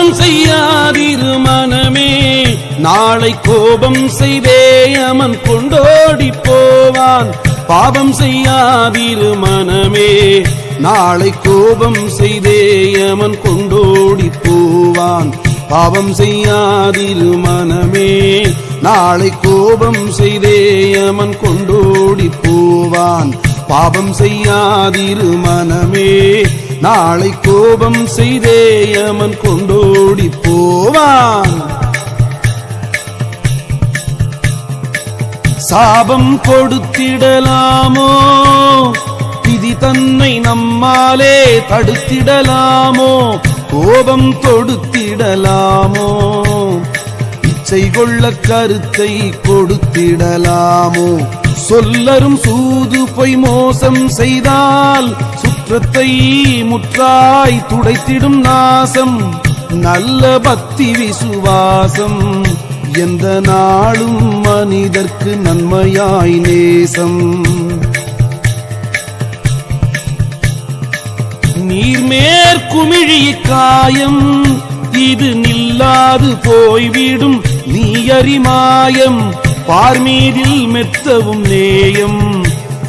பாவம் செய்யாதிரு மனமே, நாளை கோபம் செய்தே யமன் கொண்டோடி போவான். பாவம் செய்யாதிரு மனமே, நாளை கோபம் செய்தே யமன் கொண்டோடி போவான். பாவம் செய்யாதிரு மனமே, நாளை கோபம் செய்தே யமன் கொண்டோடி போவான். பாவம் செய்யாதிரு மனமே, நாளை கோபம் செய்தே யமன் கொண்டோடி போவான். சாபம் கொடுத்திடலாமோ, விதி தன்னை நம்மாலே தடுத்திடலாமோ, கோபம் தொடுத்திடலாமோ, இச்சை கொள்ள கருத்தை கொடுத்திடலாமோ, சொல்லரும் சூது பொய் மோசம் செய்தால் சுற்றத்தை முற்றாய் துடைத்திடும் நாசம். நல்ல பக்தி விசுவாசம் எந்த நாளும் மனிதர்க்கு நன்மையாய் நேசம். நீர்மேற்குமிழி காயம் இது நில்லாது போய்விடும் நீ அறிமாயம். பார்மீதில் மெத்தவும் நேயம்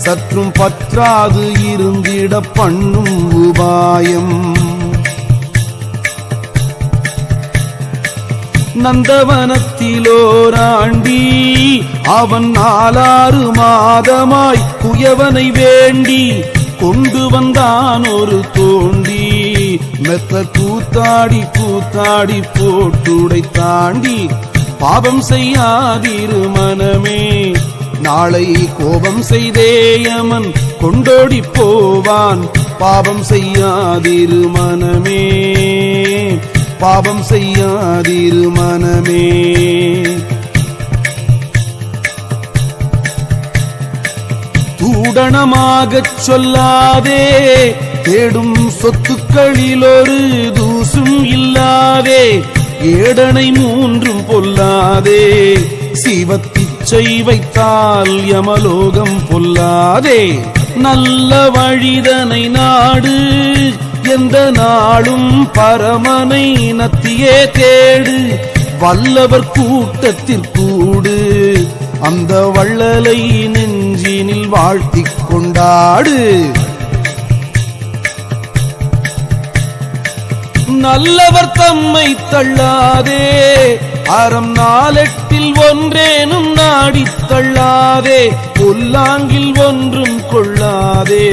சற்றும் பற்றாது இருந்திட பண்ணும் உபாயம். நந்தவனத்திலோராண்டி அவன் 4-6 மாதமாய் குயவனை வேண்டி கொண்டு வந்தான் ஒரு தோண்டி. மெத்த கூத்தாடி கூத்தாடி போட்டுடை தாண்டி. பாவம் செய்யாதிரு மனமே, நாளை கோபம் செய்தே யமன் கொண்டோடி போவான். பாவம் செய்யாதிரு மனமே, பாவம் செய்யாதிரு மனமே. தூடணமாகச் சொல்லாதே, தேடும் சொத்துக்களில் ஒரு தூசும் இல்லாதே. ஏடனை 3 பொல்லாதே, சிவத்திச்சை வைத்தால் யமலோகம் பொல்லாதே. நல்ல வழிதனை நாடு, எந்த நாளும் பரமனை நத்தியே தேடு. வல்லவர் கூட்டத்திற்கூடு, அந்த வள்ளலை நெஞ்சினில் வாழ்த்திக் கொண்டாடு. நல்லவர் தம்மை தள்ளாதே, அறம் 4-8 ஒன்றேனும் நாடித் தள்ளாதே. பொல்லாங்கில் ஒன்றும் கொள்ளாதே,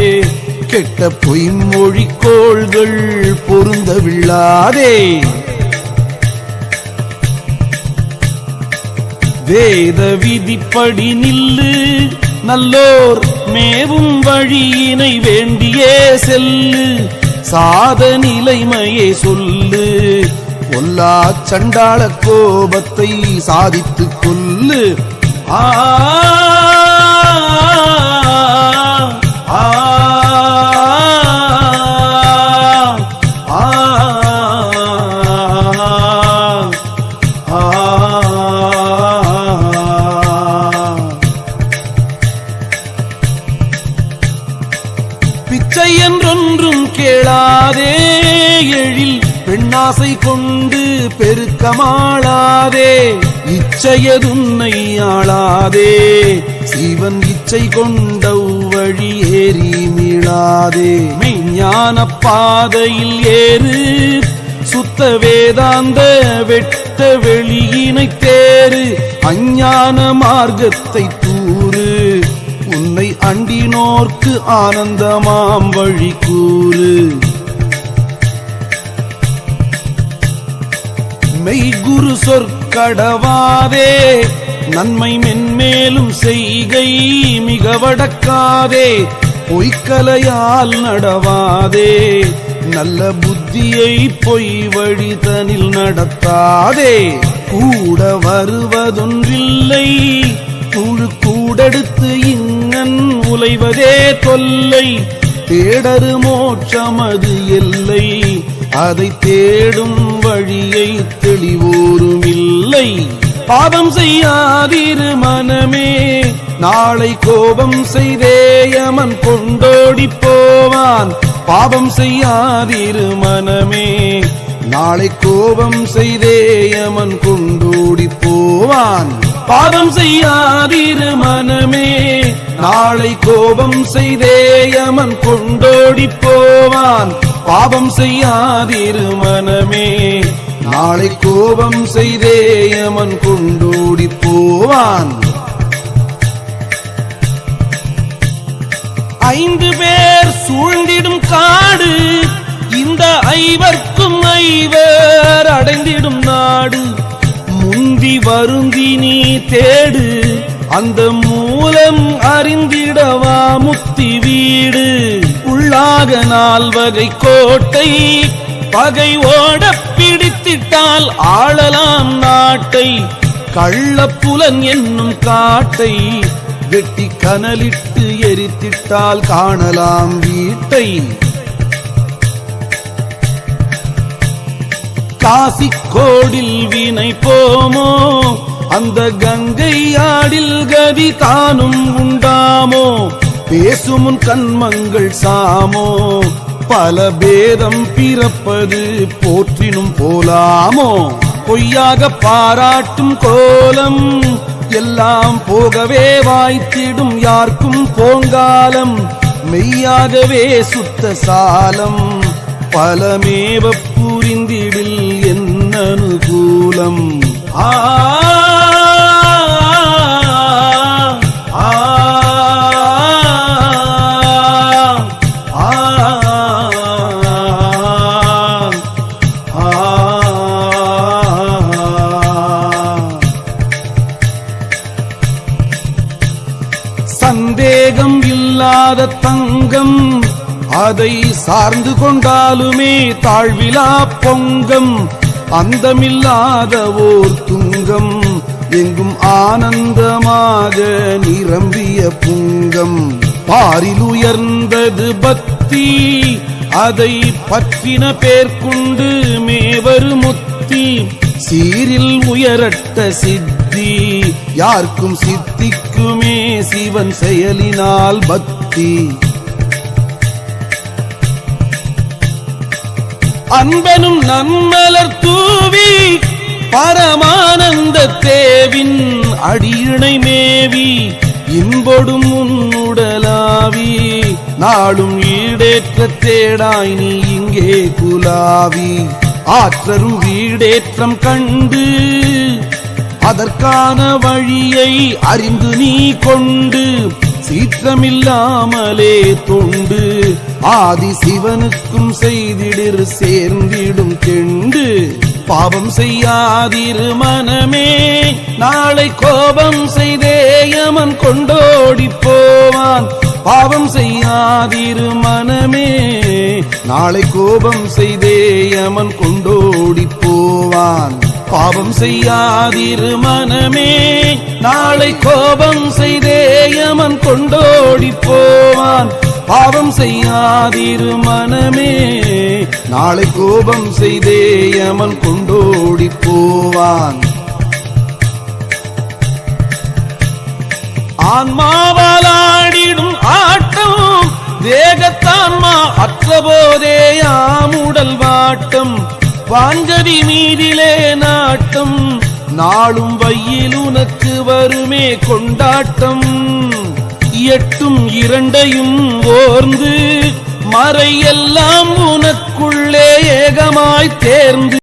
கெட்ட பொய்மொழிக்கோள்கள் பொருந்தவில்லாதே. வேத விதிப்படி நில்லு, நல்லோர் மேவும் வழியினை வேண்டியே செல்லு. சாத நிலைமையே சொல்லு, பொல்லா சண்டாள கோபத்தை சாதித்துக் கொல்லு. ஆ பிச்சை என்றொன்றும் கேளாதே, எழில் பெண்ணாசை கொண்டு பெருக்கமாளாதே. இச்சையதுன்னை ஆளாதே, சிவன் இச்சை கொண்ட வழி ஏறி மீளாதே. மெய்ஞான பாதையில் ஏறு, சுத்த வேதாந்த வெட்ட வெளியினை தேறு. அஞ்ஞான மார்க்கத்தை தூறு, உன்னை அண்டினோர்க்கு ஆனந்தமாம் வழி கூறு. மெய்குரு சொற்கடவாதே, நன்மை மென்மேலும் செய்கை மிக வடக்காதே. பொய்க்கலையால் நடவாதே, நல்ல புத்தியை பொய் வழி தனில் நடத்தாதே. கூட வருவதொன்றில்லை, குழு கூடெடுத்து இங்கன் உலைவதே தொல்லை. தேடரு மோட்சமது எல்லை, அதை தேடும் வழியை தெளிவோரும் இல்லை. பாவம் செய்யாதிரு மனமே, நாளை கோபம் செய்தே யமன் கொண்டோடி போவான். பாவம் செய்யாதிரு மனமே, நாளை கோபம் செய்தே யமன் கொண்டோடி போவான். பாவம் செய்யாதிரு மனமே, நாளை கோபம் செய்தே யமன் கொண்டோடி போவான். பாவம் செய்யாதிரு மனமே, நாளை கோபம் செய்தே யமன் கொண்டோடி போவான். 5 பேர் சூழ்ந்திடும் காடு, இந்த 5வர்க்கும் 5 அடைந்திடும் நாடு. முந்தி வருந்தி நீ தேடு, அந்த மூலம் அறிந்திடவா முத்தி வீடு. உள்ளாக 4 கோட்டை, பகை ஓட பிடித்திட்டால் ஆளலாம் நாட்டை. கள்ளப்புலன் என்னும் காட்டை வெட்டி கனலிட்டு எரித்திட்டால் காணலாம் வீட்டை. காசிக்கோடில் வினை போமோ, அந்த கங்கை ஆடில் கதி தானும் உண்டாமோ. பேசுமுன் கண்மங்கள் சாமோ, பல பேதம் பிறப்பது போற்றினும் போலாமோ. பொய்யாக பாராட்டும் கோலம் எல்லாம் போகவே வாய்த்திடும் யார்க்கும் போங்காலம். மெய்யாகவே சுத்த சாலம் பலமேவ புரிந்திடில் என்ன அனுகூலம். ஆ சந்தேகம் இல்லாத தங்கம், அதை சார்ந்து கொண்டாலுமே தாழ்விலா பொங்கம். அந்தமில்லாத ஓர் துங்கம், எங்கும் ஆனந்தமாக நிரம்பிய புங்கம். பாரில் உயர்ந்தது பக்தி, அதை பற்றின பேர்க்குண்டு மேவரு முத்தி. சீரில் உயரட்ட சித்தி, யார்க்கும் சித்திக்குமே சிவன் செயலினால் பக்தி. அன்பனும் நன்மலர் தூவி, பரமானந்த தேவின் அடியிணை மேவி. இன்பொடும் உன்னுடலாவி, நாளும் ஈடேற்ற தேடாய் நீ இங்கே குலாவி. ஆற்றரும் வீடேற்றம் கண்டு, அதற்கான வழியை அறிந்து நீ கொண்டு. சீற்றமில்லாமலே தொண்டு, ஆதி சிவனுக்கும் செய்திடிர் சேர்ந்திடும் கெண்டு. பாவம் செய்யாதிரு மனமே, நாளை கோபம் செய்தே யமன் கொண்டோடி போவான். பாவம் செய்யாதிரு மனமே, நாளை கோபம் செய்தே யமன் கொண்டோடி போவான். பாவம் செய்யாதிரு மனமே, நாளை கோபம் செய்தே யமன் கொண்டோடி போவான். பாவம் செய்யாதிரு மனமே, நாளை கோபம் செய்தே யமன் கொண்டோடி போவான். ஆன்மாவாலாடிடும் ஆட்டம், தேகத்தான்மா அற்றபோதே யாமுடல் வாட்டம். வான்கதி மீதிலே நாட்டம், நாளும் வையில் உனக்கு வருமே கொண்டாட்டம். 8ம் 2ஐயும் ஓர்ந்து, மறை எல்லாம் உனக்குள்ளே ஏகமாய் தேர்ந்து.